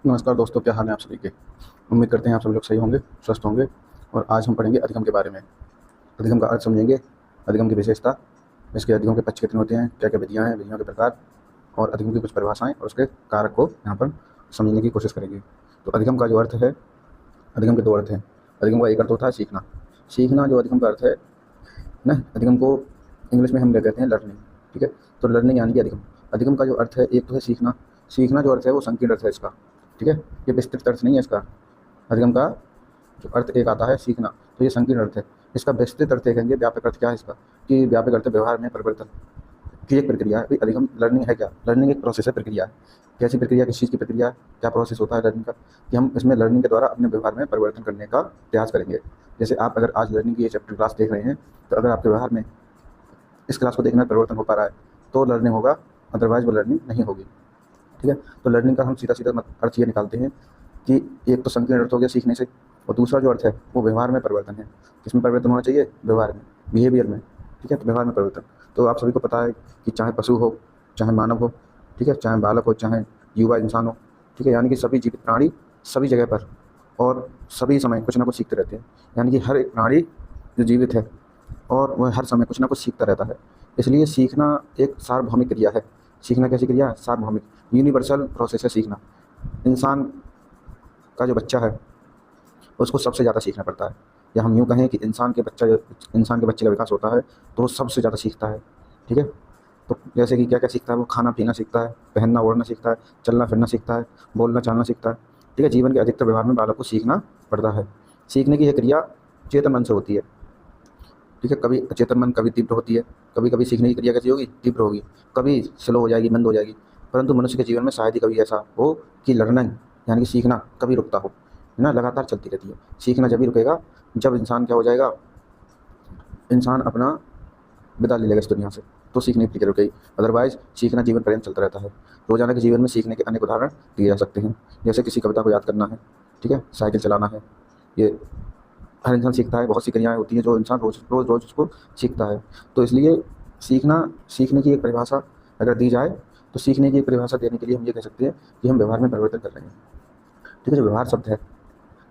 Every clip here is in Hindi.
नमस्कार दोस्तों, क्या हाल है आप सभी के। उम्मीद करते हैं आप सभी लोग सही होंगे, स्वस्थ होंगे। और आज हम पढ़ेंगे अधिगम के बारे में। अधिगम का अर्थ समझेंगे, अधिगम की विशेषता, इसके अधिगम के पक्ष कितने होते हैं, क्या क्या विधियाँ हैं, विधियों के प्रकार और अधिगम की कुछ परिभाषाएँ और उसके कारक को यहाँ पर समझने की कोशिश करेंगे। तो अधिगम का जो अर्थ है, अधिगम के दो अर्थ हैं। अधिगम का एक अर्थ होता है सीखना। सीखना जो अधिगम का अर्थ है ना, अधिगम को इंग्लिश में हम ले कहते हैं लर्निंग। ठीक है, तो लर्निंग यानी कि अधिगम। अधिगम का जो अर्थ है, एक तो है सीखना। सीखना जो अर्थ है वो संकीर्ण अर्थ है इसका। ठीक है, ये विस्तृत अर्थ नहीं है इसका। अधिगम का जो अर्थ एक आता है सीखना, तो ये संकीर्ण अर्थ है। इसका विस्तृत अर्थ देखेंगे, व्यापक अर्थ क्या है इसका, कि व्यापक अर्थ व्यवहार में परिवर्तन की एक प्रक्रिया है। अधिगम लर्निंग है क्या? लर्निंग एक प्रोसेस है, प्रक्रिया है। कैसी प्रक्रिया, किस चीज़ की प्रक्रिया, क्या प्रोसेस होता है लर्निंग का, कि हम इसमें लर्निंग के द्वारा अपने व्यवहार में परिवर्तन करने का प्रयास करेंगे। जैसे आप अगर आज लर्निंग की ये चैप्टर क्लास देख रहे हैं, तो अगर आपके व्यवहार में इस क्लास को देखना परिवर्तन हो पा रहा है तो लर्निंग होगा, अदरवाइज वो लर्निंग नहीं होगी। ठीक है, तो लर्निंग का हम सीधा सीधा अर्थ ये निकालते हैं कि एक तो संकीर्ण अर्थ हो गया सीखने से, और दूसरा जो अर्थ है वो व्यवहार में परिवर्तन है। किसमें परिवर्तन होना चाहिए? व्यवहार में, बिहेवियर में। ठीक है, तो व्यवहार में परिवर्तन। तो आप सभी को पता है कि चाहे पशु हो, चाहे मानव हो, ठीक है, चाहे बालक हो, चाहे युवा इंसान हो, ठीक है, यानी कि सभी जीवित प्राणी सभी जगह पर और सभी समय कुछ ना कुछ सीखते रहते हैं। यानी कि हर एक प्राणी जो जीवित है और वह हर समय कुछ ना कुछ सीखता रहता है। इसलिए सीखना एक सार्वभौमिक क्रिया है। सीखना कैसी क्रिया है? सार्वभौमिक, यूनिवर्सल प्रोसेस है सीखना। इंसान का जो बच्चा है उसको सबसे ज़्यादा सीखना पड़ता है, या हम यूँ कहें कि इंसान के बच्चे का विकास होता है तो वो सबसे ज़्यादा सीखता है। ठीक है, तो जैसे कि क्या क्या सीखता है वो? खाना पीना सीखता है, पहनना ओढ़ना सीखता है, चलना फिरना सीखता है, बोलना चालना सीखता है। ठीक है, जीवन के अधिकतर व्यवहार में बालक को सीखना पड़ता है। सीखने की यह क्रिया चेतन मन से होती है। ठीक है, कभी अचेतन मन, कभी तीव्र होती है। कभी कभी सीखने की क्रिया कैसी होगी? तीव्र होगी, कभी स्लो हो जाएगी, मंद हो जाएगी। परंतु मनुष्य के जीवन में शायद ही कभी ऐसा हो कि लर्निंग यानी कि सीखना कभी रुकता हो, है ना, लगातार चलती रहती है। सीखना जब भी रुकेगा जब इंसान क्या हो जाएगा, इंसान अपना विदा ले लेगा इस दुनिया से, तो सीखने की प्रक्रिया रुकेगी। अदरवाइज सीखना जीवन पर्यंत चलता रहता है। रोजाना के जीवन में सीखने के अनेक उदाहरण दिए जा सकते हैं। जैसे किसी कविता को याद करना है, ठीक है, साइकिल चलाना है, ये हर इंसान सीखता है। बहुत सी क्रियाएँ होती हैं जो इंसान रोज़ रोज़ रोज़ उसको सीखता है। तो इसलिए सीखने की एक परिभाषा अगर दी जाए, तो सीखने की एक परिभाषा देने के लिए हम ये कह सकते हैं कि हम व्यवहार में परिवर्तन कर रहे हैं। ठीक है, जो व्यवहार शब्द है,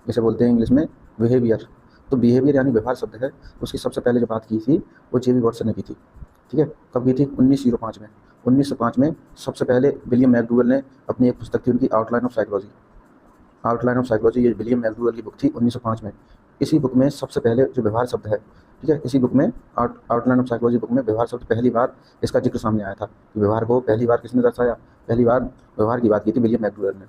जैसे बोलते हैं इंग्लिश में बिहेवियर, तो बिहेवियर यानी व्यवहार शब्द है। उसकी सबसे पहले जो बात की थी वो जे बी वॉटसन ने की थी। ठीक है, कब की थी? 1905 में। 1905 में सबसे पहले विलियम मैकडूगल ने अपनी एक पुस्तक थी उनकी, outline of psychology. Outline of psychology, ये विलियम मैकडूगल की बुक थी 1905 में। इसी बुक में सबसे पहले जो व्यवहार शब्द है, ठीक है, इसी बुक में आउटलाइन ऑफ साइकोलॉजी बुक में व्यवहार शब्द पहली बार इसका जिक्र सामने आया था। व्यवहार को पहली बार किसने दर्शाया? पहली बार व्यवहार की बात की थी विलियम मैकडूगल ने,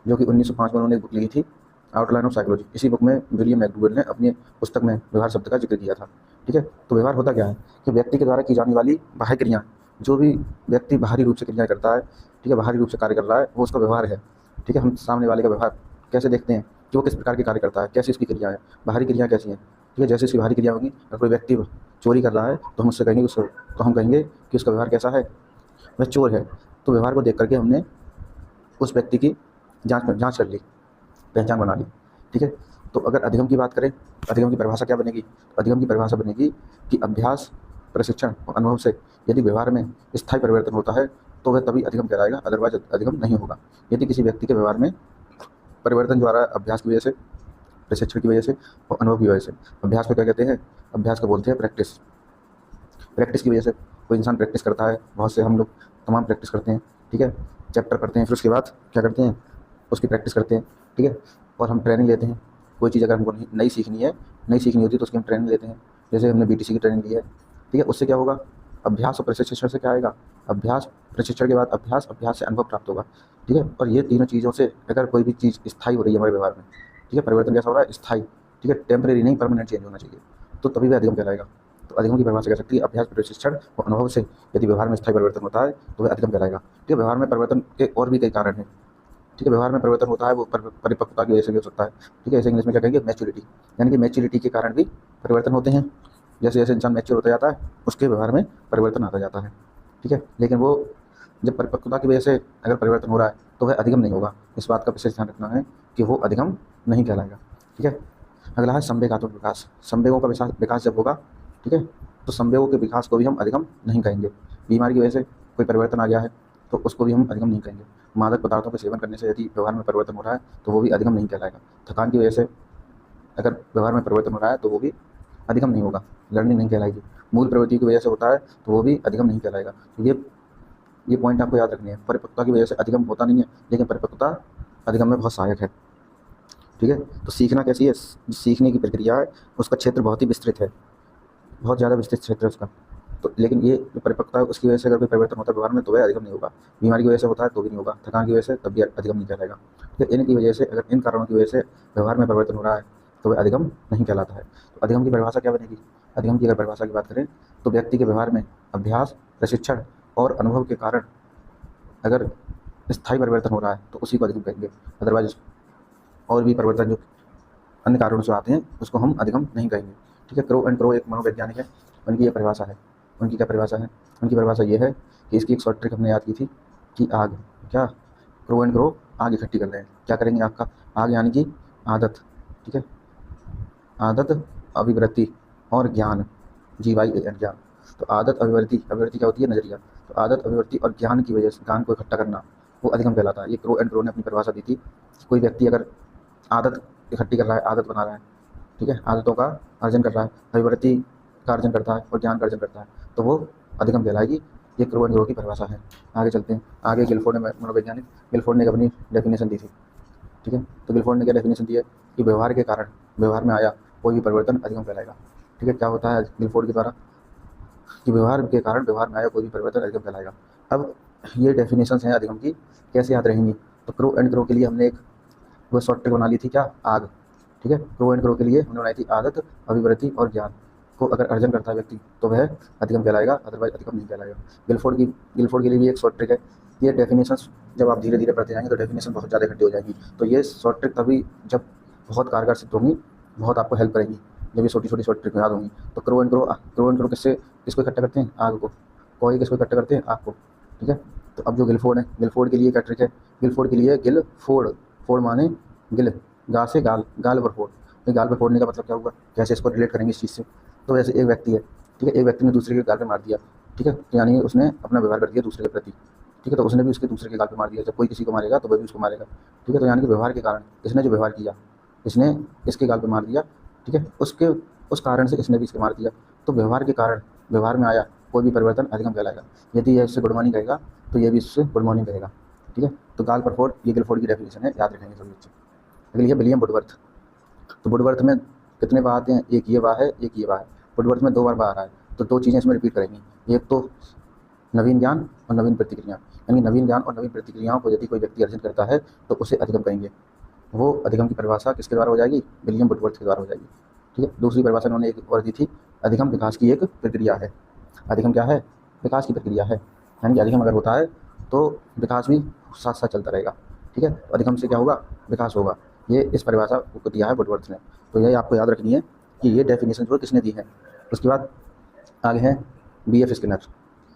जो कि 1905 में उन्होंने एक बुक लिखी थी, आउटलाइन ऑफ साइकोलॉजी। इसी बुक में विलियम मैकडूगल ने अपनी पुस्तक में व्यवहार शब्द का जिक्र किया था। ठीक है, तो व्यवहार होता क्या है कि व्यक्ति के द्वारा की जाने वाली बाह्य क्रियाएँ, जो भी व्यक्ति बाहरी रूप से क्रियाएँ करता है, ठीक है, बाहरी रूप से कार्य कर रहा है, वो उसका व्यवहार है। ठीक है, हम सामने वाले का व्यवहार कैसे देखते हैं कि वो किस प्रकार के कार्य करता है, कैसी उसकी क्रिया है, बाहरी क्रिया कैसी हैं। ठीक है, जैसे उसकी बाहरी क्रिया होगी, अगर कोई व्यक्ति चोरी कर रहा है तो हम उससे कहेंगे तो हम कहेंगे कि उसका व्यवहार कैसा है, वह चोर है। तो व्यवहार को देख करके हमने उस व्यक्ति की जाँच कर ली, पहचान बना ली। ठीक है, तो अगर अधिगम की बात करें, अधिगम की परिभाषा क्या बनेगी? अधिगम की परिभाषा बनेगी कि अभ्यास, प्रशिक्षण और अनुभव से यदि व्यवहार में स्थायी परिवर्तन होता है तो वह तभी अधिगम कहलाएगा, अदरवाइज अधिगम नहीं होगा। यदि किसी व्यक्ति के व्यवहार में परिवर्तन जो आ रहा है अभ्यास की वजह से, प्रशिक्षण की वजह से और अनुभव की वजह से। अभ्यास को क्या कहते हैं? अभ्यास को बोलते हैं प्रैक्टिस। प्रैक्टिस की वजह से कोई इंसान प्रैक्टिस करता है, बहुत से हम लोग तमाम प्रैक्टिस करते हैं। ठीक है, चैप्टर पढ़ते हैं, फिर उसके बाद क्या करते हैं? उसकी प्रैक्टिस करते हैं। ठीक है, और हम ट्रेनिंग लेते हैं। कोई चीज़ अगर हमको नई सीखनी होती है तो उसकी हम ट्रेनिंग लेते हैं। जैसे हमने बीटीसी की ट्रेनिंग ली है। ठीक है, उससे क्या होगा? अभ्यास और प्रशिक्षण से क्या आएगा? अभ्यास, प्रशिक्षण के बाद अभ्यास, अभ्यास से अनुभव प्राप्त होगा। ठीक है, और ये तीनों चीज़ों से अगर कोई भी चीज़ स्थायी हो रही है हमारे व्यवहार में, ठीक है, परिवर्तन कैसा हो रहा है? स्थायी। ठीक है, टेम्परेरी नहीं, परमानेंट चेंज होना चाहिए, तो तभी वह अधिगम कहलाएगा। तो अधिगम की परिभाषा कह सकती है अभ्यास, प्रशिक्षण और अनुभव से यदि व्यवहार में स्थायी परिवर्तन होता है तो वह अधिगम कहलाएगा। ठीक है, व्यवहार में परिवर्तन के और भी कई कारण हैं। ठीक है, व्यवहार में परिवर्तन होता है वो परिपक्वता की वजह से भी हो सकता है। ठीक है, इसे इंग्लिश में क्या कहेंगे? मैच्योरिटी, यानी कि मैच्योरिटी के कारण भी परिवर्तन होते हैं। जैसे जैसे इंसान मैच्योर होता जाता है उसके व्यवहार में परिवर्तन आता जाता है। ठीक है, लेकिन वो जब परिपक्वता की वजह से अगर परिवर्तन हो रहा है तो वह अधिगम नहीं होगा। इस बात का विशेष ध्यान रखना है कि वो अधिगम नहीं कहलाएगा। ठीक है, अगला है संवेगात्मक विकास। संवेगों का विकास जब होगा, ठीक है, तो संवेगों के विकास को भी हम अधिगम नहीं कहेंगे। बीमारी की वजह से कोई परिवर्तन आ गया है तो उसको भी हम अधिगम नहीं कहेंगे। मादक पदार्थों के सेवन करने से यदि व्यवहार में परिवर्तन हो रहा है तो वो भी अधिगम नहीं कहलाएगा। थकान की वजह से अगर व्यवहार में परिवर्तन हो रहा है तो वो भी अधिगम नहीं होगा, लर्निंग नहीं कहलाएगी। मूल प्रवृत्ति की वजह से होता है तो वो भी अधिगम नहीं कहलाएगा। तो ये पॉइंट आपको याद रखनी है। परिपक्वता की वजह से अधिगम होता नहीं है, लेकिन परिपक्वता अधिगम में बहुत सहायक है। ठीक है, तो सीखना कैसी है, सीखने की प्रक्रिया है, उसका क्षेत्र बहुत ही विस्तृत है, बहुत ज़्यादा विस्तृत क्षेत्र है उसका। तो लेकिन ये जो परिपक्वता है उसकी वजह से अगर कोई परिवर्तन होता है व्यवहार में तो वह अधिगम नहीं होगा। बीमारी की वजह से होता है तो भी नहीं होगा, थकान की वजह से तब भी अधिगम नहीं कहलाएगा। तो इनकी वजह से, अगर इन कारणों की वजह से व्यवहार में परिवर्तन हो रहा है तो वह अधिगम नहीं कहलाता है। तो अधिगम की परिभाषा क्या बनेगी? अधिगम की अगर परिभाषा की बात करें तो व्यक्ति के व्यवहार में अभ्यास, प्रशिक्षण और अनुभव के कारण अगर स्थायी परिवर्तन हो रहा है तो उसी को अधिगम कहेंगे। अदरवाइज और भी परिवर्तन जो अन्य कारणों से आते हैं उसको हम अधिगम नहीं कहेंगे। ठीक है, क्रो एंड क्रो एक मनोवैज्ञानिक है, उनकी यह परिभाषा है। उनकी क्या परिभाषा है? उनकी परिभाषा ये है कि इसकी एक शॉर्ट ट्रिक हमने याद की थी कि आग, क्या क्रो एंड क्रो आग इकट्ठी कर रहे हैं। क्या करेंगे? आग का आग यानी कि आदत। ठीक है, आदत, अभिवृत्ति और ज्ञान, GYAN ज्ञान। तो आदत, अभिवृत्ति, अभिवृत्ति क्या होती है? नजरिया। तो आदत, अभिवृत्ति और ज्ञान की वजह से, ज्ञान को इकट्ठा करना, वो अधिगम कहलाता है। ये क्रो एंड क्रो ने अपनी परिभाषा दी थी कि कोई व्यक्ति अगर आदत इकट्ठी कर रहा है, आदत बना रहा है, ठीक है, आदतों का अर्जन कर रहा है, अभिवृत्ति का अर्जन करता है और ज्ञान का अर्जन करता है, तो वो अधिगम कहलाएगी। ये क्रो एंड क्रो की परिभाषा है। आगे चलते हैं। आगे गिलफोर्ड ने, मनोवैज्ञानिक गिलफोर्ड ने अपनी डेफिनेशन दी थी। ठीक है, तो गिलफोर्ड ने क्या डेफिनेशन दी है कि व्यवहार के कारण व्यवहार में आया कोई भी परिवर्तन अधिगम कहलाएगा। ठीक है, क्या होता है गिलफोर्ड के द्वारा कि व्यवहार के कारण व्यवहार में आया कोई भी परिवर्तन अधिगम कहलाएगा। अब ये डेफिनेशन हैं अधिगम की, कैसे याद रहेंगी? तो क्रो एंड क्रो के लिए हमने एक वो शॉर्ट ट्रिक बना ली थी, क्या? आग। ठीक है, क्रो एंड क्रो के लिए हमने बनाई थी आदत, अभिवृत्ति और ज्ञान को अगर अर्जन करता है व्यक्ति तो वह अधिगम कहलाएगा, अदरवाइज अधिगम नहीं कहलाएगा। गिलफोर्ड के लिए भी एक शॉर्ट ट्रिक है। ये डेफिनेशन जब आप धीरे धीरे पढ़ते जाएंगे तो डेफिनेशन बहुत ज़्यादा इकट्ठी हो जाएगी। तो ये शॉर्ट ट्रिक तभी जब बहुत कारगर सिद्ध होंगी, बहुत आपको हेल्प करेंगी, जब ये छोटी छोटी शॉर्ट ट्रिक याद होंगी। तो क्रो एंड क्रो किसको इकट्ठा करते हैं? आग को। कोई किसको इकट्ठा करते हैं? आग को। ठीक है, तो अब जो गिलफोर्ड है, गिलफोर्ड के लिए क्या ट्रिक है? गिलफोर्ड के लिए गिलफोर्ड, फोर्ड माने गिल, गा से गाल, गाल पर फोड़। तो गाल पर फोड़ने का मतलब क्या होगा? कैसे इसको रिलेट करेंगे इस चीज़ से? तो वैसे एक व्यक्ति है, ठीक है, एक व्यक्ति ने दूसरे के गाल पे मार दिया। ठीक है, तो यानी उसने अपना व्यवहार कर दिया दूसरे के प्रति। ठीक है, तो उसने भी उसके दूसरे के गाल पे मार दिया। जब कोई किसी को मारेगा तो वह भी उसको मारेगा। ठीक है, तो यानी कि व्यवहार के कारण इसने जो व्यवहार किया, इसने इसके गाल पे मार दिया। ठीक है, उस कारण से इसने भी इसके मार दिया। तो व्यवहार के कारण व्यवहार में आया कोई भी परिवर्तन अधिगम कहलाएगा। यदि यह इससे गुड मॉर्निंग कहेगा तो ये भी इससे गुड मॉर्निंग कहेगा। ठीक है, तो गाल पर फोड़, ये गिलफोर्ड की डेफिनेशन है, याद रखेंगे सभी बच्चे। अगली है विलियम वुडवर्थ। तो वुडवर्थ में कितने बार आते हैं? एक ये बार है, एक ये बार है। वुडवर्थ में 2 बार आ रहा है, तो 2 चीज़ें इसमें रिपीट करेंगी। एक तो नवीन ज्ञान और नवीन प्रतिक्रिया, यानी नवीन ज्ञान और नवीन प्रतिक्रियाओं को यदि कोई व्यक्ति अर्जन करता है तो उसे अधिगम कहेंगे। वो अधिगम की परिभाषा किसके द्वारा हो जाएगी? विलियम वुडवर्थ के द्वारा हो जाएगी। ठीक है, दूसरी परिभाषा उन्होंने एक और दी थी, अधिगम विकास की एक प्रक्रिया है। अधिगम क्या है? विकास की प्रक्रिया है, यानी कि अधिगम अगर होता है तो विकास भी साथ साथ चलता रहेगा। ठीक है, तो अधिगम से क्या होगा? विकास होगा। ये इस परिभाषा को दिया है वुडवर्थ ने। तो ये आपको याद रखनी है कि ये डेफिनेशन जो किसने दी है। उसके बाद आगे है BF स्किनर।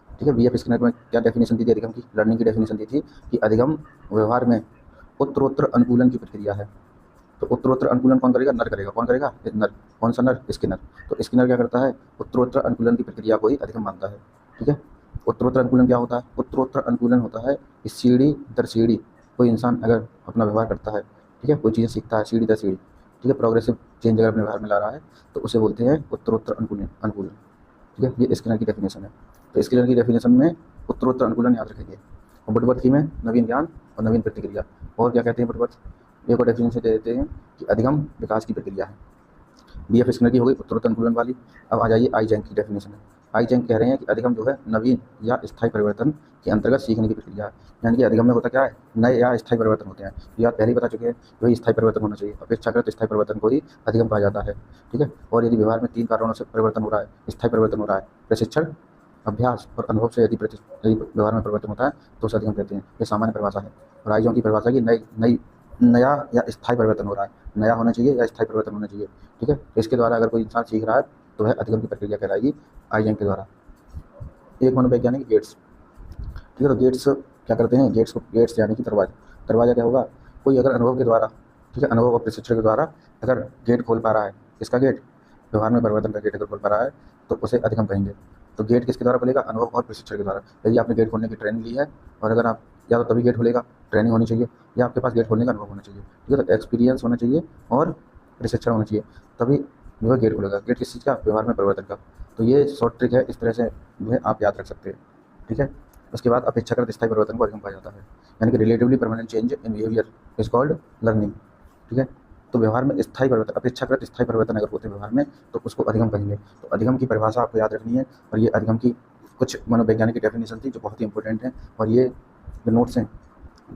ठीक है, BF स्किनर में क्या डेफिनेशन दी थी अधिगम की? लर्निंग की डेफिनेशन दी थी कि अधिगम व्यवहार में उत्तरोत्तर अनुकूलन की प्रक्रिया है। तो उत्तरोत्तर अनुकूलन कौन करेगा? नर करेगा। कौन करेगा? नर। कौन सा नर? स्किनर। तो स्किनर क्या करता है? उत्तरोत्तर अनुकूलन की प्रक्रिया को ही अधिगम मानता है। ठीक है, उत्तरोत्तर अनुकूलन क्या होता है? उत्तरोत्तर अनुकूलन होता है कि सीढ़ी दर सीढ़ी कोई इंसान अगर अपना व्यवहार करता है, ठीक है, कोई चीज़ें सीखता है सीढ़ी दर सीढ़ी, ठीक है, प्रोग्रेसिव चेंज अगर अपने व्यवहार में ला रहा है तो उसे बोलते हैं उत्तरोत्तर अनुकूलन। ठीक है, ये स्किनर की डेफिनेशन है। तो स्किनर की डेफिनेशन में उत्तरोत्तर अनुकूलन याद रखेंगे। और वुडवर्थ की में नवीन ज्ञान और नवीन प्रतिक्रिया। और क्या कहते हैं वुडवर्थ? एक और डेफिनेशन दे देते हैं कि अधिगम विकास की प्रक्रिया है। BF स्किनर की हो गई उत्तरोत्तर अनुकूलन वाली। अब आ जाइए आई जैंग की डेफिनेशन है। आई जैंग कह रहे हैं कि अधिगम जो है नवीन या स्थायी परिवर्तन के अंतर्गत सीखने की प्रक्रिया है। यानी कि अधिगम में होता क्या है? नए या स्थायी परिवर्तन होते हैं। ये आप पहले ही बता चुके हैं, वही स्थायी परिवर्तन होना चाहिए। अपेक्षाकृत स्थायी परिवर्तन को ही अधिगम कहा जाता है। ठीक है, और यदि व्यवहार में 3 कारणों से परिवर्तन हो रहा है, स्थायी परिवर्तन हो रहा है, प्रशिक्षण, अभ्यास और अनुभव से यदि व्यवहार में परिवर्तन होता है तो उसे अधिगम कहते हैं। ये सामान्य परिभाषा है। और आई जैंग की परिभाषा की नया या स्थायी परिवर्तन हो रहा है, नया होना चाहिए या स्थायी परिवर्तन होना चाहिए। ठीक है, तो इसके द्वारा अगर कोई इंसान सीख रहा है तो वह अधिगम की प्रक्रिया कहलाएगी आई जैंग के द्वारा। एक मनोवैज्ञानिक गेट्स। ठीक है, तो गेट्स क्या करते हैं? गेट्स यानी कि दरवाजा क्या होगा? कोई अगर अनुभव के द्वारा, ठीक है, अनुभव और प्रशिक्षण के द्वारा अगर गेट खोल पा रहा है, इसका गेट, व्यवहार में परिवर्तन का गेट अगर खोल पा रहा है तो उसे अधिगम कहेंगे। तो गेट किसके द्वारा खुलेगा? अनुभव और प्रशिक्षण के द्वारा। यदि आपने गेट खोलने की ट्रेनिंग ली है और अगर आप या तो तभी गेट खोलेगा, ट्रेनिंग होनी चाहिए, या आपके पास गेट खोलने का अनुभव होना चाहिए, ठीक है। तो एक्सपीरियंस होना चाहिए और प्रशिक्षण होना चाहिए, तभी जो है गेट खुलेगा। गेट किस चीज़ का? व्यवहार में परिवर्तन का। तो ये शॉर्ट ट्रिक है, इस तरह से जो है आप याद रख सकते हैं, ठीक है। उसके बाद अपेक्षाकृत स्थायी परिवर्तन को अधिगम कहा जाता है, यानी कि relatively permanent change in behaviour is called learning, ठीक है। तो व्यवहार में स्थायी परिवर्तन, अपेक्षाकृत स्थायी परिवर्तन अगर होते हैं व्यवहार में, तो उसको अधिगम कहेंगे। तो अधिगम की परिभाषा आपको याद रखनी है, और ये अधिगम की कुछ मनोवैज्ञानिक डेफिनेशन थी जो बहुत ही इंपॉर्टेंट है। और ये जो नोट्स हैं,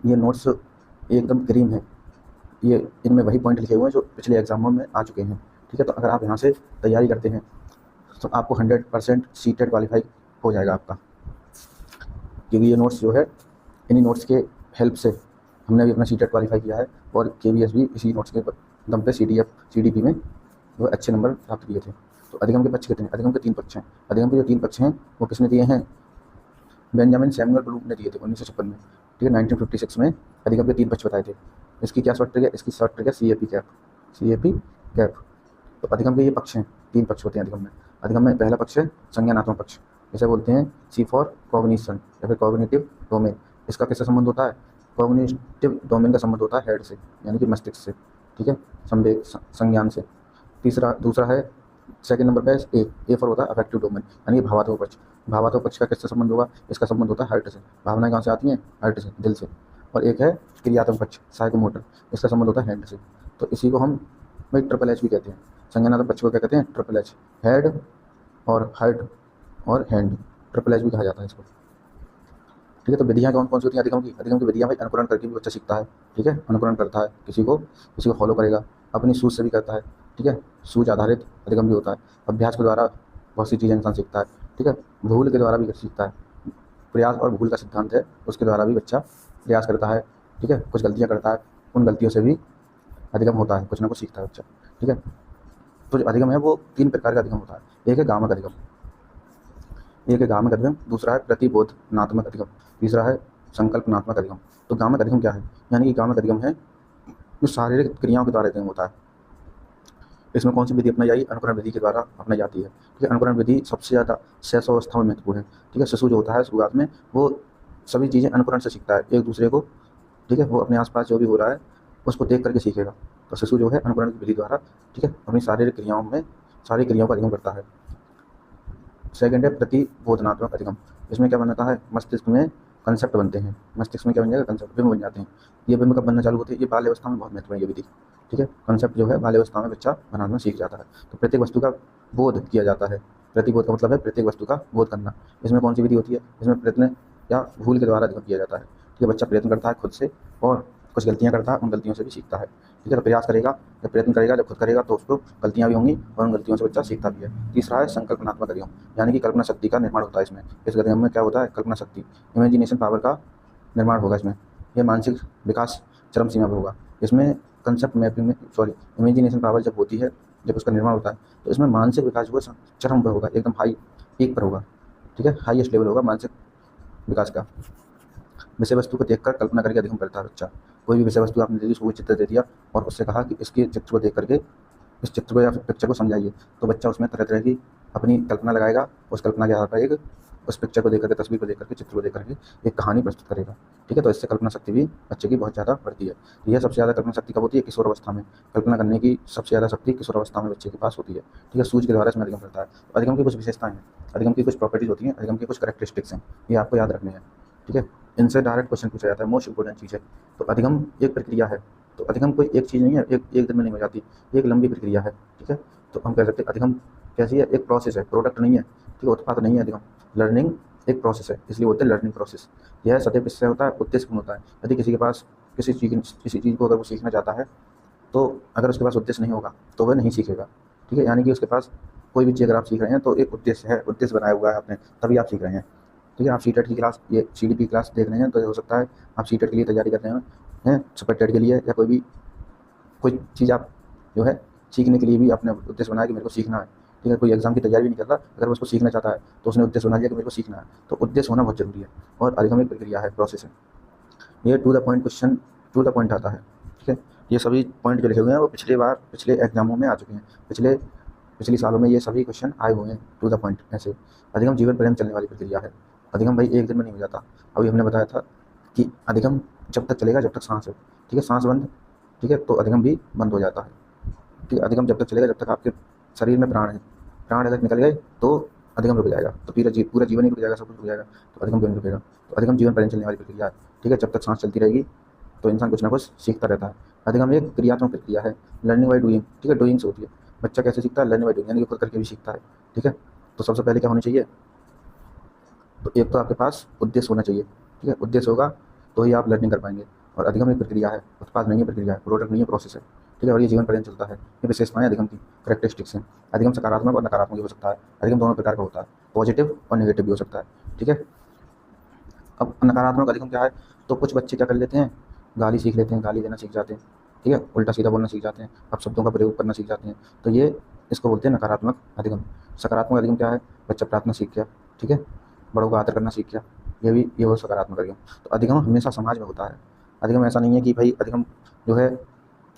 ये नोट्स एकदम क्रीम है, ये इनमें वही पॉइंट लिखे हुए हैं जो पिछले एग्जामों में आ चुके हैं, ठीक है। तो अगर आप यहाँ से तैयारी करते हैं तो आपको 100% सीटेट क्वालिफाई हो जाएगा आपका, क्योंकि ये नोट्स जो है, इन्हीं नोट्स के हेल्प से हमने भी अपना सीटेट क्वालिफाई किया है, और केवीएस भी इसी नोट्स के दम पे सीडीपी में जो अच्छे नंबर प्राप्त किए थे। तो अधिगम के पक्ष कितने? अधिगम के 3 पक्ष हैं। अधिगम के जो 3 पक्ष हैं वो किसने दिए हैं? बेंजामिन सैमुअल ब्लूम ने दिए थे 1956 में, ठीक है। 1956 में अधिगम के 3 पक्ष बताए थे। इसकी क्या शॉर्ट ट्रिक है? इसकी शॉर्ट ट्रिक है सीएपी कैप, सीएपी कैप। तो अधिगम के ये पक्ष हैं, 3 पक्ष होते हैं अधिगम में। अधिगम में पहला पक्ष है संज्ञानात्मक पक्ष, इसे बोलते हैं सी फॉर कॉग्निशन या फिर कॉग्निटिव डोमेन। इसका किससे संबंध होता है? कॉग्निटिव डोमेन का संबंध होता है हेड से, यानी कि मस्तिष्क से, ठीक है, संवेग संज्ञान से। दूसरा है, सेकंड नंबर पे ए फॉर होता है अफेक्टिव डोमेन, यानी भावात्मक पक्ष। भावात्मक पक्ष का किससे संबंध होगा? इसका संबंध होता है हार्ट से। भावनाएं कहाँ से आती हैं? हार्ट से, दिल से। और एक है क्रियात्मक पक्ष, साइकोमोटर, इसका संबंध होता है हैंड से। तो इसी को हम भाई ट्रिपल एच भी कहते हैं। संज्ञानात्मक पक्ष को क्या कहते हैं? ट्रिपल एच, हेड और हार्ट और हैंड, ट्रिपल एच भी कहा जाता है इसको, ठीक है। तो विधियाँ कौन कौन सी होती हैं अधिगम की? अधिगम की विधियाँ भाई अनुकरण करके भी बच्चा सीखता है, ठीक है। अनुकरण करता है, किसी को फॉलो करेगा, अपनी सूझ से भी करता है, ठीक है। सूझ आधारित अधिगम भी होता है। अभ्यास के द्वारा बहुत सी चीज़ें इंसान सीखता है, ठीक है। भूल के द्वारा भी सीखता है, प्रयास और भूल का सिद्धांत है, उसके द्वारा भी बच्चा प्रयास करता है, ठीक है। कुछ गलतियाँ करता है, उन गलतियों से भी अधिगम होता है, कुछ ना कुछ सीखता है बच्चा, ठीक है। तो जो अधिगम है वो 3 प्रकार का अधिगम होता है। एक है गामक अधिगम, दूसरा है प्रतिबोधनात्मक अधिगम, तीसरा है संकल्पनात्मक अधिगम। तो गामक अधिगम क्या है? यानी कि गामक अधिगम है जो शारीरिक क्रियाओं के द्वारा अधिगम होता है। इसमें कौन सी विधि अपनाई जाएगी? अनुकरण विधि के द्वारा अपनाई जाती है, ठीक है। अनुकरण विधि सबसे ज़्यादा शैशव में महत्वपूर्ण है, ठीक है। शिशु जो होता है शुरुआत में वो सभी चीज़ें अनुकरण से सीखता है, एक दूसरे को, ठीक है। वो अपने आसपास जो भी हो रहा है उसको देख करके सीखेगा। तो शिशु जो है अनुकरण की विधि द्वारा, ठीक है, अपनी शारीरिक क्रियाओं में सारी क्रियाओं का अधिगम करता है। सेकंड है प्रतिबोधनात्मक अधिगम। इसमें क्या बनता है? मस्तिष्क में कंसेप्ट बनते हैं। मस्तिष्क में क्या बन जाएगा? कंसेप्ट, बिंब बन जाते हैं। ये बिंब कब बनना चालू होते हैं? ये बाल्य अवस्था में बहुत महत्वपूर्ण है ये विधि, ठीक है। कंसेप्ट जो है बाल्य अवस्था में बच्चा बनाना सीख जाता है। तो प्रत्येक वस्तु का बोध किया जाता है। प्रतिबोध का मतलब है प्रत्येक वस्तु का बोध करना। इसमें कौन सी विधि होती है? इसमें प्रयत्न या भूल के द्वारा अधिगम किया जाता है, ठीक है। बच्चा प्रयत्न करता है खुद से और कुछ गलतियाँ करता है, उन गलतियों से भी सीखता है, ठीक है। तो प्रयास करेगा, जब प्रयत्न करेगा, जब खुद करेगा तो उसको गलतियाँ भी होंगी और उन गलतियों से बच्चा सीखता भी है। तीसरा है संकल्पनात्मक अधिगम, यानी कि कल्पना शक्ति का निर्माण होता है इसमें। इस अधिगम में क्या होता है? कल्पना शक्ति, इमेजिनेशन पावर का निर्माण होगा इसमें। यह मानसिक विकास चरम सीमा पर होगा। इसमें कंसेप्ट मैपिंग में इमेजिनेशन पावर जब होती है, जब उसका निर्माण होता है, तो इसमें मानसिक विकास जो है चरम पर होगा, एकदम हाई पीक पर होगा, ठीक है। हाईएस्ट लेवल होगा मानसिक विकास का। विषय वस्तु को देखकर कल्पना करके अधिगम करता है बच्चा। कोई भी विषय वस्तु आपने दे दी, उसको चित्र दे दिया और उससे कहा कि इसके चित्र को देख करके, इस चित्र को या फिर पिक्चर को समझाइए, तो बच्चा उसमें तरह तरह की अपनी कल्पना लगाएगा। उस कल्पना के आधार पर उस पिक्चर को देख करके, तस्वीर को देख करके, चित्र को देख करके एक कहानी प्रस्तुत करेगा, ठीक है। तो इससे कल्पना शक्ति भी बच्चे की बहुत ज़्यादा बढ़ती है। तो यह सबसे ज़्यादा कल्पना शक्ति कब होती है? किशोर अवस्था में। कल्पना करने की सबसे ज़्यादा शक्ति किशोर अवस्था में बच्चे के पास होती है, ठीक है। सूझ के द्वारा इसमें अधिगम करता है। तो अधिगम की कुछ विशेषताएं हैं, अधिगम की कुछ प्रॉपर्टीज होती हैं, अधिगम की कुछ कैरेक्टरिस्टिक्स हैं, ये आपको याद रखने हैं, ठीक है। इनसे डायरेक्ट क्वेश्चन पूछा जाता है, मोस्ट इंपोर्टेंट चीज़ है। तो अधिगम एक प्रक्रिया है। तो अधिगम कोई एक चीज़ नहीं है, एक दिन में नहीं हो जाती, एक लंबी प्रक्रिया है, ठीक है। तो हम कह सकते हैं अधिगम कैसी है? एक प्रोसेस है, प्रोडक्ट नहीं है, ठीक है, उत्पाद नहीं है। अधिगम लर्निंग एक प्रोसेस है, इसलिए बोलते हैं लर्निंग प्रोसेस। यह सदैव किससे होता है? उद्देश्यपूर्ण होता है। यदि किसी के पास किसी चीज़ को अगर वो सीखना चाहता है, तो अगर उसके पास उद्देश्य नहीं होगा तो वह नहीं सीखेगा, ठीक है। यानी कि उसके पास कोई भी चीज़ अगर आप सीख रहे हैं तो एक उद्देश्य है, उद्देश्य बनाया हुआ है आपने, तभी आप सीख रहे हैं, ठीक है। आप सीटेट की क्लास, ये सीडीपी क्लास देख रहे हैं, तो हो सकता है आप सीटेट के लिए तैयारी कर रहे हैं, सुपर टेट के लिए, या कोई चीज़ आप जो है सीखने के लिए भी आपने उद्देश्य बनाया कि मेरे को सीखना है, ठीक है। कोई एग्जाम की तैयारी भी नहीं कर रहा, अगर वो उसको सीखना चाहता है तो उसने उद्देश्य बना लिया कि मेरे को सीखना है। तो उद्देश्य होना बहुत जरूरी है, और अधिगम एक प्रक्रिया है, प्रोसेस है। ये to the point question, to the point आता है, ठीक है। ये सभी पॉइंट जो लिखे हुए हैं वो पिछले एग्जामों में आ चुके हैं, पिछले सालों में ये सभी क्वेश्चन आए हुए हैं टू द पॉइंट ऐसे। अधिगम जीवन पर्यंत चलने वाली प्रक्रिया है। अधिगम भाई एक दिन में नहीं हो जाता। अभी हमने बताया था कि अधिगम जब तक चलेगा जब तक सांस है, ठीक है, सांस बंद, ठीक है, तो अधिगम भी बंद हो जाता है, ठीक है। अधिगम जब तक चलेगा जब तक आपके शरीर में प्राण है, प्राण अगर निकल गए तो अधिगम रुक जाएगा, तो पूरा जीवन ही रुक जाएगा, सब कुछ रुक जाएगा, तो अधिगम क्यों नहीं रुकेगा। तो अधिगम जीवन पर्यंत चलने वाली प्रक्रिया है, ठीक है। जब तक सांस चलती रहेगी तो इंसान कुछ ना कुछ सीखता रहता है। अधिगम एक क्रियात्मक प्रक्रिया है, लर्निंग बाई डूइंग, ठीक है, डूइंग से होती है। बच्चा कैसे सीखता है, लर्निंग बाई डूइंग, यानी कि खुद करके भी सीखता है, ठीक है। तो सबसे पहले क्या होनी चाहिए, तो एक तो आपके पास उद्देश्य होना चाहिए, ठीक है, उद्देश्य होगा तो ही आप लर्निंग कर पाएंगे। और अधिगम एक प्रक्रिया है, उत्पाद नहीं है, प्रक्रिया है, प्रोडक्ट नहीं है, प्रोसेस है, ठीक है। और ये जीवन पर्यंत चलता है। ये विशेषताएं अधिगम की करेक्टरिस्टिक्स हैं। अधिगम सकारात्मक और नकारात्मक भी हो सकता है, अधिगम दोनों प्रकार का होता है, पॉजिटिव और नेगेटिव भी हो सकता है, ठीक है। अब नकारात्मक अधिगम क्या है, तो कुछ बच्चे क्या कर लेते हैं, गाली सीख लेते हैं, गाली देना सीख जाते हैं, ठीक है, उल्टा सीधा बोलना सीख जाते हैं, अब शब्दों का प्रयोग करना सीख जाते हैं, तो ये इसको बोलते हैं नकारात्मक अधिगम। सकारात्मक अधिगम क्या है, बच्चा प्रार्थना सीख गया, ठीक है, बड़ों का आदर करना सीख गया, ये वो सकारात्मक अधिगम। तो अधिगम हमेशा समाज में होता है। अधिगम ऐसा नहीं है कि भाई अधिगम जो है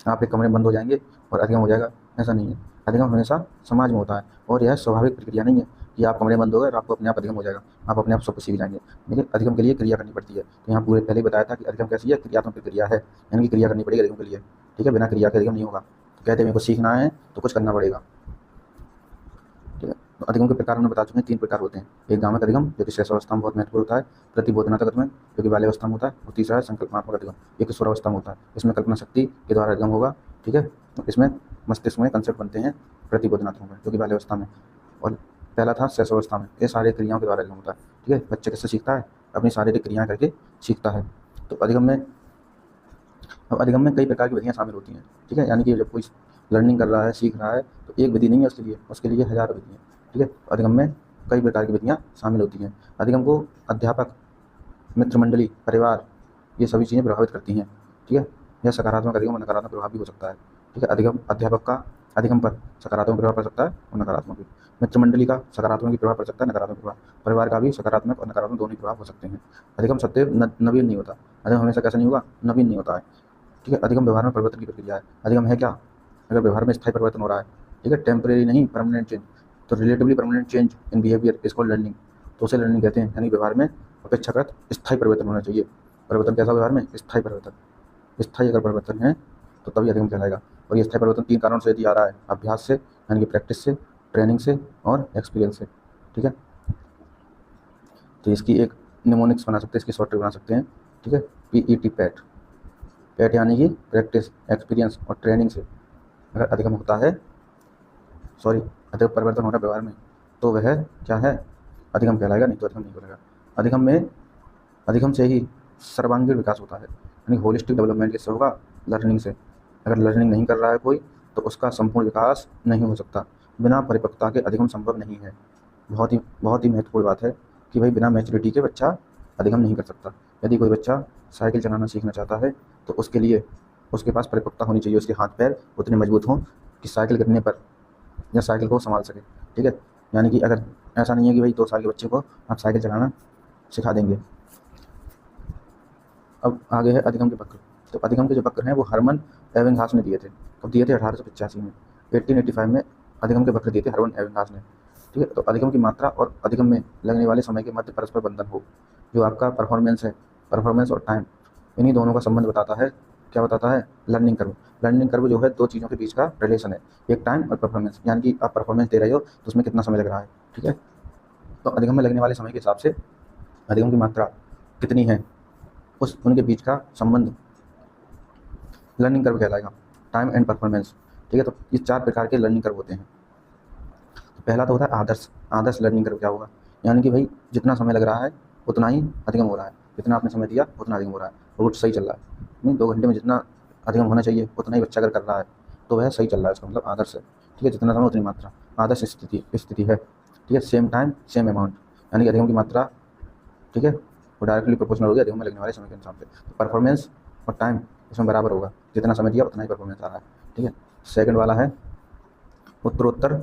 आप एक कमरे में बंद हो जाएंगे और अधिगम हो जाएगा, ऐसा नहीं है। अधिगम हमेशा समाज में होता है और यह स्वाभाविक प्रक्रिया नहीं है कि आप कमरे में बंद हो गए और आपको अपने आप अधिगम हो जाएगा, आप अपने आप सब कुछ सीख जाएंगे। लेकिन अधिगम के लिए क्रिया करनी पड़ती है। तो यहाँ पूरे पहले ही बताया था कि अधिगम कैसी है, क्रियात्मक प्रक्रिया है, यानी कि क्रिया करनी पड़ेगी अधिगम के लिए, ठीक है, बिना क्रिया के अधिगम नहीं होगा। तो कहते हैं मेरे को सीखना है तो कुछ करना पड़ेगा, ठीक है। तो अधिगम के प्रकार हमने बता चुके हैं, 3 प्रकार होते हैं। एक गामक अधिगम जो कि शैशवावस्था में बहुत महत्वपूर्ण होता है, प्रतिबोधनात्मक अधिगम जो कि बाल्यावस्था में होता है, और तीसरा है संकल्पनात्मक अधिगम, ये किशोरावस्था में होता है। इसमें कल्पना शक्ति के द्वारा अधिगम होगा, ठीक है। तो इसमें मस्तिष्क में कंसेप्ट बनते हैं प्रतिबोधनात्मक में, जो कि बाल्यावस्था में, और पहला था शैशवावस्था में। ये सारी क्रियाओं के द्वारा अधिगम होता है, ठीक है। बच्चे कैसे सीखता है, अपनी शारीरिक क्रियाएं करके सीखता है। तो अधिगम में, अब अधिगम में कई प्रकार की विधियाँ शामिल होती हैं, ठीक है, यानी कि जब कोई लर्निंग कर रहा है, सीख रहा है, तो एक विधि नहीं है उसके लिए हज़ारों विधि हैं, ठीक है। अधिगम में कई प्रकार की विधियाँ शामिल होती हैं। अधिगम को अध्यापक, मित्र मंडली, परिवार, ये सभी चीज़ें प्रभावित करती हैं, ठीक है। यह सकारात्मक अधिगम और नकारात्मक प्रभाव भी हो सकता है, ठीक है। अधिगम अध्यापक का अधिगम पर सकारात्मक प्रभाव पड़ सकता है और नकारात्मक भी। मित्र मंडली का सकारात्मक भी प्रभाव पड़ सकता है, नकारात्मक प्रभाव। परिवार का भी सकारात्मक और नकारात्मक दोनों ही प्रभाव हो सकते हैं। अधिगम सदैव नवीन नहीं होता, अधिगम हमेशा कैसा नहीं होगा, नवीन नहीं होता है, ठीक है। अधिगम व्यवहार में परिवर्तन की प्रक्रिया है। अधिगम है क्या, अगर व्यवहार में स्थायी परिवर्तन हो रहा है, ठीक है, टेम्परेरी नहीं, परमानेंट चेंज, तो relatively permanent change in behaviour is called learning, तो उसे लर्निंग कहते हैं। यानी व्यवहार में अपेक्षाकृत स्थायी परिवर्तन होना चाहिए। परिवर्तन कैसा व्यवहार में, स्थायी परिवर्तन, स्थायी अगर परिवर्तन है तो तभी अधिगम कहलाएगा। और ये स्थायी परिवर्तन 3 कारणों से यदि आ रहा है, अभ्यास से, यानी कि प्रैक्टिस से, ट्रेनिंग से और एक्सपीरियंस से, ठीक है। तो इसकी एक निमोनिक्स बना सकते हैं, इसकी शॉर्ट बना सकते हैं, ठीक है, PET, पैट। पैट यानी कि प्रैक्टिस, एक्सपीरियंस और ट्रेनिंग से अगर अधिगम होता है, सॉरी, अधिक परिवर्तन हो रहा है व्यवहार में, तो वह क्या है, अधिगम कहलाएगा, नहीं तो अधिगम नहीं कहलाएगा। अधिगम से ही सर्वांगीण विकास होता है, यानी होलिस्टिक डेवलपमेंट किससे होगा, लर्निंग से। अगर लर्निंग नहीं कर रहा है कोई तो उसका संपूर्ण विकास नहीं हो सकता। बिना परिपक्वता के अधिगम संभव नहीं है। बहुत ही महत्वपूर्ण बात है कि भाई बिना मैच्योरिटी के बच्चा अधिगम नहीं कर सकता। यदि कोई बच्चा साइकिल चलाना सीखना चाहता है तो उसके लिए उसके पास परिपक्वता होनी चाहिए, उसके हाथ पैर उतने मजबूत हों कि साइकिल गिरने पर या साइकिल को संभाल सके, ठीक है। यानी कि अगर ऐसा नहीं है कि भाई 2 साल के बच्चे को आप साइकिल चलाना सिखा देंगे। अब आगे है अधिगम के वक्र। तो अधिगम के जो वक्र हैं वो हरमन एबिंगहास ने दिए थे। कब दिए थे, 1885 में। 1885 में अधिगम के वक्र दिए थे हरमन एबिंगहास ने, ठीक है। तो अधिगम की मात्रा और अधिगम में लगने वाले समय के मध्य परस्पर बंधन हो, जो आपका परफॉर्मेंस है, परफॉर्मेंस और टाइम, इन्हीं दोनों का संबंध बताता है। क्या बताता है, लर्निंग कर्व। लर्निंग कर्व जो है 2 चीज़ों के बीच का रिलेशन है, एक टाइम और परफॉर्मेंस, यानी कि आप परफॉर्मेंस दे रहे हो तो उसमें कितना समय लग रहा है, ठीक है। तो अधिगम में लगने वाले समय के हिसाब से अधिगम की मात्रा कितनी है, उनके बीच का संबंध लर्निंग कर्व कहलाएगा, टाइम एंड परफॉर्मेंस, ठीक है। तो ये 4 प्रकार के लर्निंग कर्व होते हैं। तो पहला तो होता है आदर्श लर्निंग कर्व। क्या होगा, यानी कि भाई जितना समय लग रहा है उतना ही अधिगम हो रहा है, जितना आपने समय दिया उतना अधिगम हो रहा है, रूट सही चल रहा है। नहीं, 2 घंटे में जितना अधिगम होना चाहिए उतना ही बच्चा अगर कर रहा है तो वह सही चल रहा है, इसका मतलब आदर्श है, ठीक है। जितना समय उतनी मात्रा, आदर्श स्थिति है, ठीक है। सेम टाइम सेम अमाउंट, यानी कि अधिगम की मात्रा, ठीक है, वो डायरेक्टली प्रोपोर्शनल होगी अधिगम में लगने वाले समय के अनुसार से। तो परफॉर्मेंस और टाइम इसमें बराबर होगा, जितना समय दिया उतना ही परफॉर्मेंस आ रहा है, ठीक है। सेकंड वाला है उत्तरोत्तर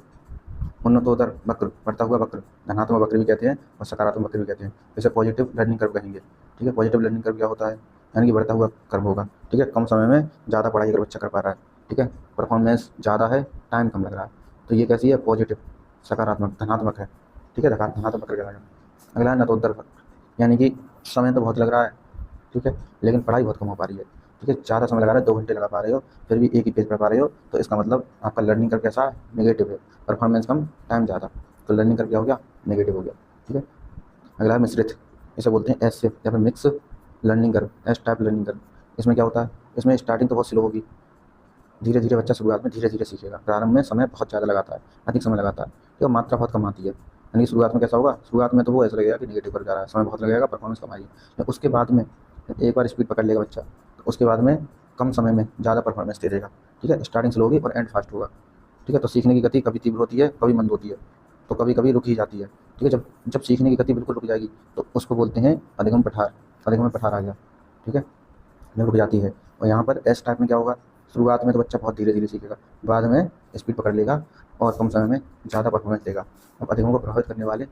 उन्नतोत्तर वक्र, बढ़ता हुआ वक्र, धनात्मक वक्र भी कहते हैं और सकारात्मक वक्र भी कहते हैं। जैसे पॉजिटिव लर्निंग कर्व कहेंगे, ठीक है। पॉजिटिव लर्निंग कर्व क्या होता है, यानी कि बढ़ता हुआ कर्व होगा, ठीक है। कम समय में ज़्यादा पढ़ाई अगर बच्चा कर पा रहा है, ठीक है, परफॉर्मेंस ज़्यादा है, टाइम कम लग रहा है, तो ये कैसी है, पॉजिटिव, सकारात्मक, धनात्मक है, ठीक है, धनात्मक वक्र कहलाएगा। अगला है नतोत्तर वक्र, यानी कि समय तो बहुत लग रहा है ठीक है, लेकिन पढ़ाई बहुत कम हो पा रही है। ठीक है, ज़्यादा समय लगा रहे हो, 2 घंटे लगा पा रहे हो, फिर भी एक ही पेज पढ़ पा रहे हो, तो इसका मतलब आपका लर्निंग कर्व कैसा है? नेगेटिव है। परफॉर्मेंस कम, टाइम ज़्यादा, तो लर्निंग कर्व क्या हो गया? नेगेटिव हो गया। ठीक है, अगला है मिश्रित, इसे बोलते हैं एस शेप या फिर mix learning curve, S type learning curve. इसमें क्या होता है? इसमें स्टार्टिंग तो बहुत स्लो होगी, धीरे धीरे बच्चा शुरुआत में धीरे धीरे सीखेगा। प्रारंभ में समय बहुत ज़्यादा लगाता है, अधिक समय लगाता है, तो मात्रा बहुत कम आती है। यानी कि शुरुआत में कैसा होगा? शुरुआत में तो वो ऐसा लगेगा कि नेगेटिव पर जा रहा है, समय बहुत लगेगा, परफॉर्मेंस कम आएगी। लेकिन उसके बाद में एक बार स्पीड पकड़ लेगा बच्चा, तो उसके बाद में कम समय में ज़्यादा परफॉर्मेंस दे देगा। ठीक है, स्टार्टिंग स्लो होगी और एंड फास्ट होगा। ठीक है, तो सीखने की गति कभी तीव्र होती है, कभी मंद होती है, तो कभी कभी रुक ही जाती है। ठीक है, जब जब सीखने की गति बिल्कुल रुक जाएगी तो उसको बोलते हैं अधिगम पठार। अधिगम में पठार आ गया। ठीक है, जब रुक जाती है। और यहाँ पर एस टाइप में क्या होगा? शुरुआत में तो बच्चा बहुत धीरे धीरे सीखेगा, बाद में स्पीड पकड़ लेगा और कम समय में ज़्यादा परफॉर्मेंस देगा। अब अधिगम को प्रभावित करने वाले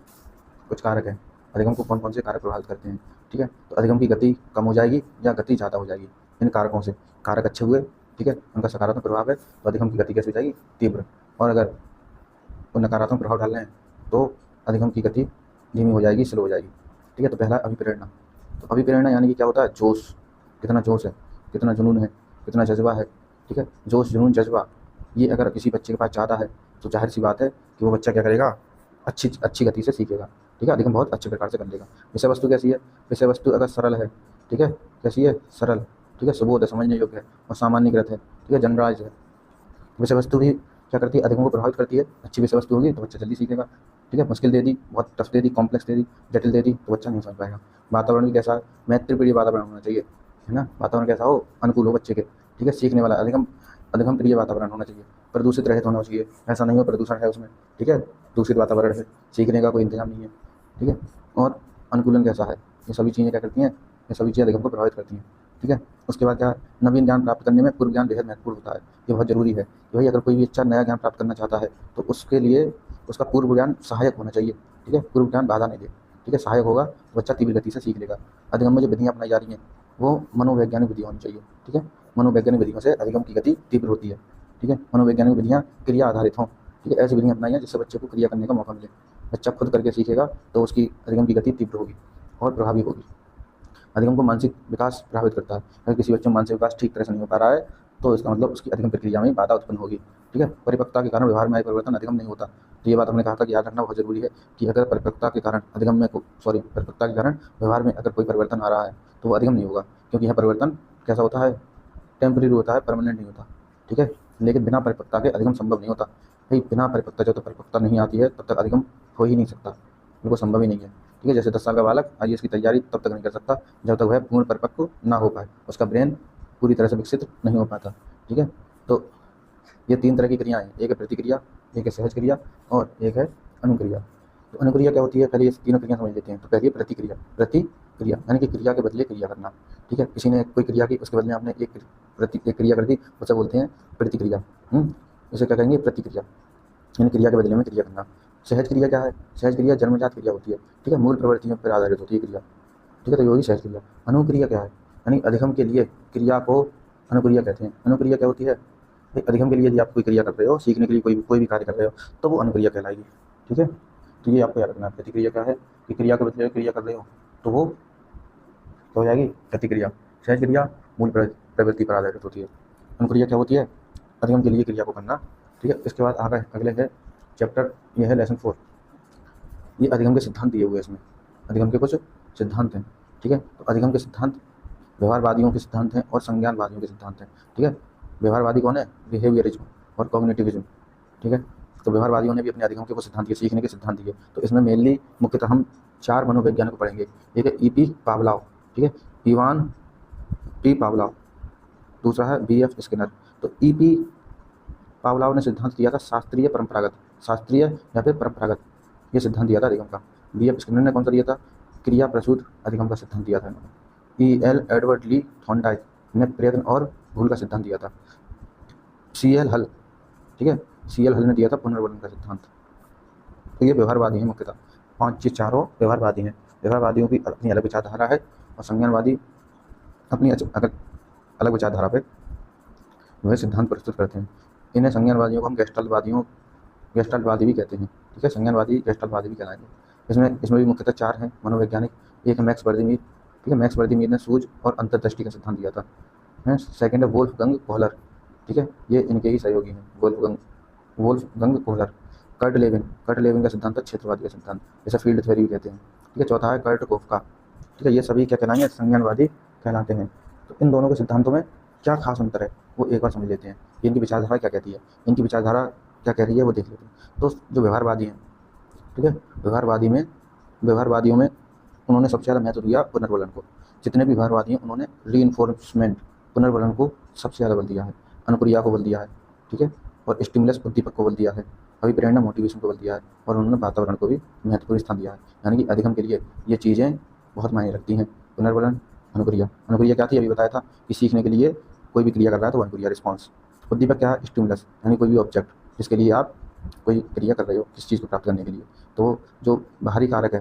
कुछ कारक हैं। अधिगम को कौन कौन से कारक प्रभावित करते हैं? ठीक है, तो अधिगम की गति कम हो जाएगी या गति ज़्यादा हो जाएगी, इन कारकों से। कारक अच्छे हुए, ठीक है, उनका सकारात्मक प्रभाव है, तो अधिगम की गति कैसे हो जाएगी? तीव्र। और अगर वो नकारात्मक प्रभाव डाल रहे हैं तो अधिगम की गति धीमी हो जाएगी, स्लो हो जाएगी। ठीक है, तो पहला अभिप्रेरणा। तो अभिप्रेरणा यानी कि क्या होता है? जोश, कितना जोश है, कितना जुनून है, कितना जज्बा है। ठीक है, जोश, जुनून, जज्बा, ये अगर किसी बच्चे के पास ज़्यादा है तो जाहिर सी बात है कि वो बच्चा क्या करेगा? अच्छी अच्छी गति से सीखेगा। ठीक है, अधिगम बहुत अच्छे प्रकार से कर लेगा। विषय वस्तु कैसी है? विषय वस्तु अगर सरल है, ठीक है, कैसी है? सरल। ठीक है, सुबोध है, समझने योग्य है और सामान्यकृत है। ठीक है, जनरलाइज है। विषय वस्तु भी क्या करती है? अधिगम को प्रभावित करती है। अच्छी विषय वस्तु होगी तो बच्चा जल्दी सीखेगा। ठीक है, मुश्किल दे दी, बहुत टफ दे दी, कॉम्प्लेक्स दे दी, जटिल दे दी, तो बच्चा नहीं समझ पाएगा। वातावरण भी कैसा है? मैत्रीप्रिय वातावरण होना चाहिए, है ना? वातावरण कैसा हो? अनुकूल हो बच्चे के। ठीक है, सीखने वाला, अधिगम अधिगम प्रिय वातावरण होना चाहिए। प्रदूषित रहित होना चाहिए, ऐसा नहीं हो प्रदूषण है उसमें। ठीक है, दूषित वातावरण है, सीखने का कोई इंतजाम नहीं है। ठीक है, और अनुकूलन कैसा है? ये सभी चीज़ें क्या करती हैं? ये सभी चीज़ें अधिगम को प्रभावित करती हैं। ठीक है, उसके बाद क्या है? नवीन ज्ञान प्राप्त करने में पूर्व ज्ञान बेहद महत्वपूर्ण होता है। ये बहुत ज़रूरी है कि भाई अगर कोई भी बच्चा नया ज्ञान प्राप्त करना चाहता है तो उसके लिए उसका पूर्व ज्ञान सहायक होना चाहिए। ठीक है, पूर्व ज्ञान बाधा नहीं दे। ठीक है, सहायक होगा तो बच्चा तीव्र गति से सीख लेगा। अधिगम में जो विधियाँ अपनाई जा रही हैं वो मनोवैज्ञानिक विधियाँ होनी चाहिए। ठीक है, मनोवैज्ञानिक विधियों से अधिगम की गति तीव्र होती है। ठीक है, मनोवैज्ञानिक विधियाँ क्रिया आधारित हों। ठीक है, ऐसी विधियाँ अपनाई हैं जिससे बच्चे को क्रिया करने का मौका मिले। बच्चा खुद करके सीखेगा तो उसकी अधिगम की गति तीव्र होगी और प्रभावी होगी। अधिगम को मानसिक विकास प्रभावित करता है। अगर किसी बच्चे में मानसिक विकास ठीक तरह से नहीं हो पा रहा है तो इसका मतलब उसकी अधिगम प्रक्रिया में बाधा उत्पन्न होगी। ठीक है, परिपक्वता के कारण व्यवहार में आए परिवर्तन अधिगम नहीं होता। तो ये बात हमने कहा था कि याद रखना बहुत जरूरी है कि अगर परिपक्वता के कारण अधिगम में परिपक्वता के कारण व्यवहार में अगर कोई परिवर्तन आ रहा है तो वो अधिगम नहीं होगा, क्योंकि यह परिवर्तन कैसा होता है? टेम्परेरी होता है, परमानेंट नहीं होता। ठीक है, लेकिन बिना परिपक्वता के अधिगम संभव नहीं होता। भाई बिना परिपक्वता, जब तक परिपक्वता नहीं आती है तब तक अधिगम हो ही नहीं सकता, बिल्कुल संभव ही नहीं है। ठीक है, जैसे 10 साल का बालक आईएएस की तैयारी तब तक नहीं कर सकता जब तक वह पूर्ण परिपक्व ना हो पाए, उसका ब्रेन पूरी तरह से विकसित नहीं हो पाता। ठीक है, तो ये 3 तरह की क्रियाएं हैं, एक है प्रतिक्रिया, एक है सहज क्रिया और एक है अनुक्रिया। तो अनुक्रिया क्या होती है? पहले ये तीनों क्रिया समझ लेते हैं। तो पहली है प्रतिक्रिया। प्रतिक्रिया यानी कि क्रिया के बदले क्रिया करना। ठीक है, किसी ने कोई क्रिया की, उसके बदले आपने एक क्रिया कर दी, उसे बोलते हैं प्रतिक्रिया। इसे क्या कहेंगे? प्रतिक्रिया, यानी क्रिया के बदले में क्रिया करना। सहज क्रिया क्या है? सहज क्रिया जन्मजात क्रिया होती है। ठीक है, मूल प्रवृत्तियों पर आधारित होती है क्रिया। ठीक है, तो ये होगी सहज क्रिया। अनुक्रिया क्या है? यानी अधिगम के लिए क्रिया को अनुक्रिया कहते हैं। अनुक्रिया क्या होती है? अधिगम के लिए यदि आप कोई क्रिया कर रहे हो, सीखने के लिए कोई भी कार्य कर रहे हो, तो वो अनुक्रिया कहलाएगी। ठीक है, तो ये आपको याद रखना है। प्रतिक्रिया क्या है? कि क्रिया के बदले क्रिया कर रहे हो तो वो क्या हो जाएगी? प्रतिक्रिया। सहज क्रिया मूल प्रवृत्ति पर आधारित होती है। अनुक्रिया क्या होती है? अधिगम के लिए क्रिया को करना। ठीक है, इसके बाद आगे अगले है चैप्टर, ये है लेसन 4। ये अधिगम के सिद्धांत दिए हुए इसमें, अधिगम के कुछ सिद्धांत हैं। ठीक है, तो अधिगम के सिद्धांत व्यवहारवादियों के सिद्धांत हैं और संज्ञानवादियों के सिद्धांत हैं। ठीक है, व्यवहारवादी कौन है? बिहेवियरिज्म और कॉग्निटिविज्म। ठीक है, तो व्यवहारवादियों ने भी अपने अधिगम के कुछ सिद्धांत दिए, सीखने के सिद्धांत दिए। तो इसमें मेनली मुख्यतः हम 4 मनोवैज्ञानिक को पढ़ेंगे। एक है ईपी पावलाव, ठीक है, इवान पी पावलाव, दूसरा है बीएफ स्किनर। तो ईपी पावलाव ने सिद्धांत दिया था शास्त्रीय परंपरागत, शास्त्रीय या फिर परंपरागत, ये सिद्धांत दिया था अधिगम का। बीएफ स्किनर ने कौन सा दिया था? क्रिया प्रसूत अधिगम का सिद्धांत दिया था इन्होंने। ई.एल. एडवर्ड ली थॉर्नडाइक ने प्रयत्न और भूल का सिद्धांत दिया था। सी.एल. हल, ठीक है, सी.एल. हल ने दिया था पुनर्वर्णन का सिद्धांत। तो ये व्यवहारवादी हैं मुख्यतः, 5 ये चारों व्यवहारवादी हैं। व्यवहारवादियों की अपनी अलग विचारधारा है और संज्ञानवादी अपनी अलग विचारधारा पर वह सिद्धांत प्रस्तुत करते हैं। इन्हें संज्ञानवादियों को हम गेस्टाल्टवादी भी कहते हैं। ठीक है, संज्ञानवादी गेस्टाल्टवादी भी कहलाएंगे। इसमें भी मुख्यतः 4 हैं मनोवैज्ञानिक। एक है मैक्स बर्ज़ेमिर, ठीक है। मैक्स वर्दीमीर ने सूझ और अंतर्दृष्टि का सिद्धांत दिया था। हैं, सेकंड है वोल्फगंग कोहलर, ठीक है, ये इनके ही सहयोगी हैं, वोल्फगंग कोहलर। कर्ट लेविन का सिद्धांत है क्षेत्रवादी का सिद्धांत, जैसे फील्ड थ्योरी भी कहते हैं। ठीक है। चौथा है कर्ट कोफका, ठीक है, ये सभी क्या कहलाएंगे, संज्ञानवादी कहलाते हैं। तो इन दोनों के सिद्धांतों में क्या खास अंतर है वो एक बार समझ लेते हैं। इनकी विचारधारा क्या कहती है, इनकी विचारधारा क्या कह रही है वो देख लेते हैं। तो जो व्यवहारवादी हैं, ठीक है, व्यवहारवादियों में उन्होंने सबसे ज़्यादा महत्व दिया पुनर्वलन को। जितने भी व्यवहारवादी हैं उन्होंने रीइंफोर्समेंट, पुनर्वलन को सबसे ज़्यादा बल दिया है, अनुक्रिया को बल दिया है, ठीक है, और स्टिमुलस उद्दीपक को बल दिया है, अभिप्रेरणा मोटिवेशन को बल दिया है, और उन्होंने वातावरण को भी महत्वपूर्ण स्थान दिया है। यानी कि अधिगम के लिए ये चीज़ें बहुत मायने रखती हैं। पुनर्वलन, अनुक्रिया क्या थी, अभी बताया था कि सीखने के लिए कोई भी क्रिया कर रहा है तो अनुक्रिया रिस्पॉन्स। उद्दीपक क्या है, स्टिमुलस, यानी कोई भी ऑब्जेक्ट जिसके लिए आप कोई क्रिया कर रहे हो किसी चीज़ को प्राप्त करने के लिए, तो जो बाहरी कारक है,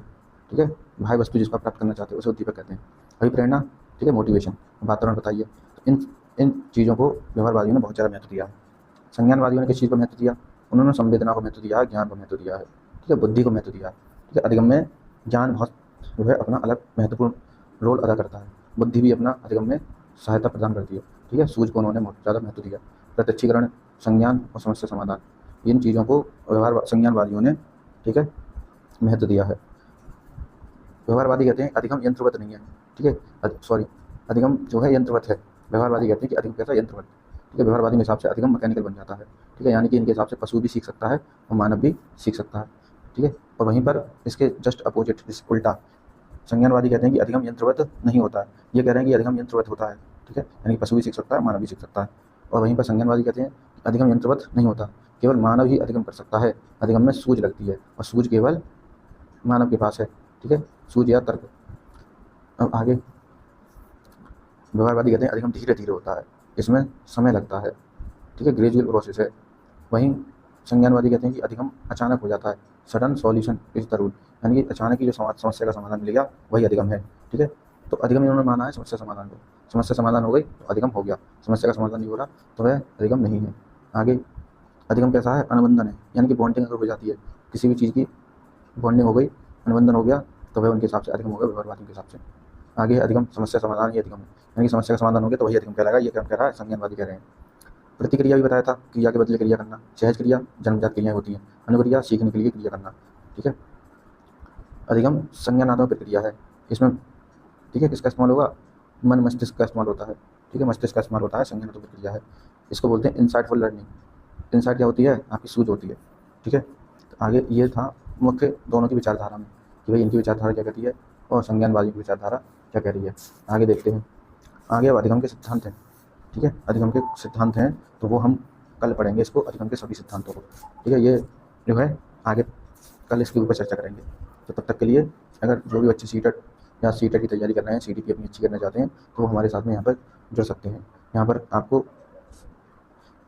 ठीक है, बाह्य वस्तु जिसको आप प्राप्त करना चाहते हो उसे उद्दीपक कहते हैं। अभिप्रेरणा, ठीक है, मोटिवेशन, वातावरण बताइए। तो इन चीज़ों को व्यवहारवादियों ने बहुत ज़्यादा महत्व दिया है। संज्ञानवादियों ने किस चीज़ को महत्व दिया, उन्होंने संवेदना को महत्व दिया है, ज्ञान को महत्व दिया है, ठीक है, बुद्धि को महत्व दिया है। ठीक है। अधिगम में ज्ञान बहुत जो है अपना अलग महत्वपूर्ण रोल अदा करता है, बुद्धि भी अपना अधिगम में सहायता प्रदान करती है। ठीक है। सूझ को उन्होंने बहुत ज़्यादा महत्व दिया। प्रत्यक्षीकरण, संज्ञान और समस्या समाधान, इन चीज़ों को संज्ञानवादियों ने, ठीक है, महत्व दिया है। व्यवहारवादी कहते हैं अधिगम यंत्रवत नहीं है, ठीक है, सॉरी, अधिगम जो है यंत्रवत है। व्यवहारवादी कहते हैं कि अधिगम कैसा है, यंत्रवत। ठीक है। व्यवहारवादी के हिसाब से अधिगम मैकेनिकल बन जाता है, ठीक है, यानी कि इनके हिसाब से पशु भी सीख सकता है और मानव भी सीख सकता है। ठीक है। और वहीं पर इसके जस्ट अपोजिट, उल्टा, संज्ञानवादी कहते हैं कि अधिगम यंत्रवत नहीं होता है, ये कह रहे हैं कि अधिगम यंत्रवत होता है। ठीक है। यानी कि पशु भी सीख सकता है, मानव भी सीख सकता है। और वहीं पर संज्ञानवादी कहते हैं अधिगम यंत्रवत नहीं होता, केवल मानव ही अधिगम कर सकता है। अधिगम में सूझ लगती है और सूझ केवल मानव के पास है। ठीक है। सूझ या तर्क। अब आगे व्यवहारवादी कहते हैं अधिगम धीरे धीरे होता है, इसमें समय लगता है, ठीक है, ग्रेजुअल प्रोसेस है। वहीं संज्ञानवादी कहते हैं कि अधिगम अचानक हो जाता है, sudden solution is the rule, यानी कि अचानक ही जो समस्या का समाधान मिलेगा वही अधिगम है। ठीक है। तो अधिगम इन्होंने माना है समस्या समाधान को, समस्या समाधान हो गई तो अधिगम हो गया, समस्या का समाधान नहीं हो रहा तो वह अधिगम नहीं है। आगे अधिगम कैसा है, अनुबंधन है, यानी कि बॉन्डिंग अगर हो जाती है किसी भी चीज़ की, बॉन्डिंग हो गई, अनुबंधन हो गया, तो वह उनके हिसाब से अधिगम हो गया, व्यवहारवादी के हिसाब से। आगे अधिगम समस्या समाधान ही अधिगम है, यानी कि समस्या का समाधान हो गया तो वही अधिगम कहलाएगा, ये क्या कह रहा है, संज्ञानवादी कह रहे हैं। प्रतिक्रिया भी बताया था, क्रिया के बदले क्रिया करना, सहज क्रिया जन्मजात क्रियाएं होती हैं, अनुक्रिया सीखने के लिए क्रिया करना। ठीक है। अधिगम संज्ञानात्मक प्रक्रिया है, इसमें, ठीक है, किसका इस्तेमाल होगा, मन मस्तिष्क का इस्तेमाल होता है। ठीक है, मस्तिष्क का इस्तेमाल होता है, संज्ञानात्मक प्रक्रिया है। इसको बोलते हैं इंसाइटफुल लर्निंग। इंसाइट क्या होती है, आपकी सूझ होती है। ठीक है। तो आगे ये था मुख्य दोनों की विचारधारा में कि भाई इनकी विचारधारा क्या कहती है और संज्ञानवादी की विचारधारा क्या कह रही है। आगे देखते हैं। आगे अब अधिगम के सिद्धांत हैं, ठीक है, अधिगम के सिद्धांत हैं, तो वो हम कल पढ़ेंगे इसको, अधिगम के सभी सिद्धांतों को। ठीक है। ये जो है आगे कल इसके ऊपर चर्चा करेंगे। तो तब तक के लिए अगर जो भी बच्चे सीटेट या सीटेट की तैयारी कर रहे हैं, सीडीपी अपनी अच्छी करना चाहते हैं, तो वो हमारे साथ में यहाँ पर जुड़ सकते हैं। यहाँ पर आपको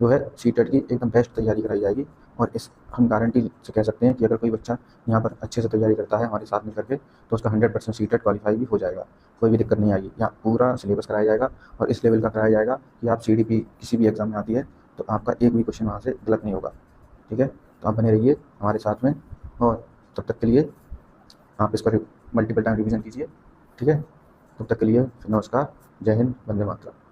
जो है सीटेट की एकदम बेस्ट तैयारी कराई जाएगी, और इस हम गारंटी से कह सकते हैं कि अगर कोई बच्चा यहाँ पर अच्छे से तैयारी करता है हमारे साथ में करके, तो उसका 100% सीटेट क्वालिफाई भी हो जाएगा, कोई भी दिक्कत नहीं आएगी। यहाँ पूरा सिलेबस कराया जाएगा और इस लेवल का कराया जाएगा कि आप सीडीपी किसी भी एग्जाम में आती है तो आपका एक भी क्वेश्चन वहाँ से गलत नहीं होगा। ठीक है। तो आप बने रहिए हमारे साथ में, और तब तक के लिए आप इसका मल्टीपल टाइम रिविज़न कीजिए। ठीक है। तब तक के लिए नमस्कार, जय हिंद, वंदे मातरम।